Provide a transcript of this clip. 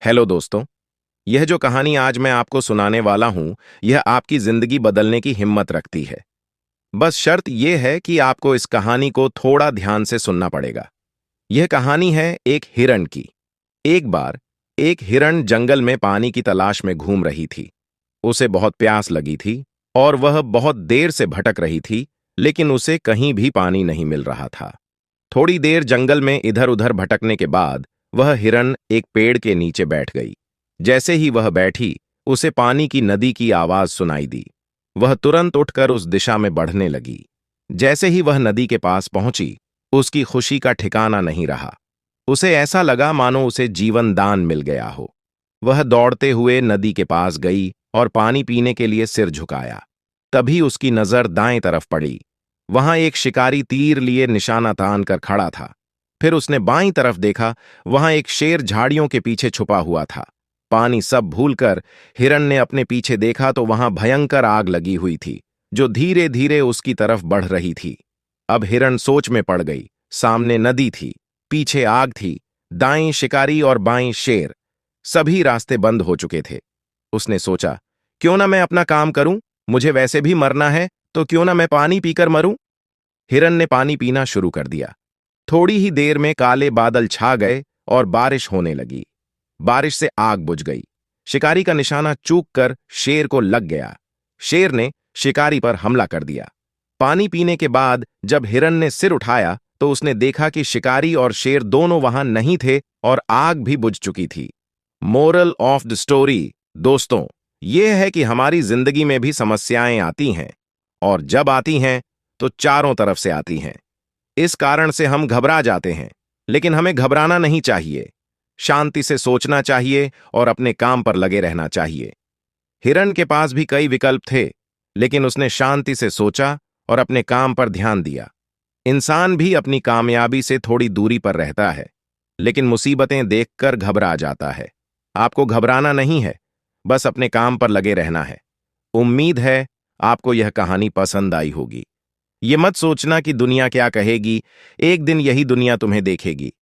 Hello दोस्तों। यह जो कहानी आज मैं आपको सुनाने वाला हूं, यह आपकी जिंदगी बदलने की हिम्मत रखती है। बस शर्त यह है कि आपको इस कहानी को थोड़ा ध्यान से सुनना पड़ेगा। यह कहानी है एक हिरण की। एक बार एक हिरण जंगल में पानी की तलाश में घूम रही थी। उसे बहुत प्यास लगी थी और वह बहुत देर से भटक रही थी, लेकिन उसे कहीं भी पानी नहीं मिल रहा था। थोड़ी देर जंगल में इधर उधर भटकने के बाद वह हिरण एक पेड़ के नीचे बैठ गई। जैसे ही वह बैठी, उसे पानी की नदी की आवाज सुनाई दी। वह तुरंत उठकर उस दिशा में बढ़ने लगी। जैसे ही वह नदी के पास पहुंची, उसकी खुशी का ठिकाना नहीं रहा। उसे ऐसा लगा मानो उसे जीवन दान मिल गया हो। वह दौड़ते हुए नदी के पास गई और पानी पीने के लिए सिर झुकाया। तभी उसकी नजर दाएं तरफ पड़ी। वहां एक शिकारी तीर लिए निशाना तान कर खड़ा था। फिर उसने बाईं तरफ देखा। वहां एक शेर झाड़ियों के पीछे छुपा हुआ था। पानी सब भूलकर हिरण ने अपने पीछे देखा तो वहां भयंकर आग लगी हुई थी, जो धीरे धीरे उसकी तरफ बढ़ रही थी। अब हिरण सोच में पड़ गई। सामने नदी थी, पीछे आग थी, दाएं शिकारी और बाएं शेर। सभी रास्ते बंद हो चुके थे। उसने सोचा, क्यों ना मैं अपना काम करूं? मुझे वैसे भी मरना है, तो क्यों ना मैं पानी पीकर मरूं? हिरण ने पानी पीना शुरू कर दिया। थोड़ी ही देर में काले बादल छा गए और बारिश होने लगी। बारिश से आग बुझ गई। शिकारी का निशाना चूक कर शेर को लग गया। शेर ने शिकारी पर हमला कर दिया। पानी पीने के बाद जब हिरण ने सिर उठाया तो उसने देखा कि शिकारी और शेर दोनों वहां नहीं थे और आग भी बुझ चुकी थी। मोरल ऑफ द स्टोरी, दोस्तों, यह है कि हमारी जिंदगी में भी समस्याएं आती हैं, और जब आती हैं तो चारों तरफ से आती हैं। इस कारण से हम घबरा जाते हैं, लेकिन हमें घबराना नहीं चाहिए। शांति से सोचना चाहिए और अपने काम पर लगे रहना चाहिए। हिरण के पास भी कई विकल्प थे, लेकिन उसने शांति से सोचा और अपने काम पर ध्यान दिया। इंसान भी अपनी कामयाबी से थोड़ी दूरी पर रहता है, लेकिन मुसीबतें देखकर घबरा जाता है। आपको घबराना नहीं है, बस अपने काम पर लगे रहना है। उम्मीद है आपको यह कहानी पसंद आई होगी। ये मत सोचना कि दुनिया क्या कहेगी, एक दिन यही दुनिया तुम्हें देखेगी।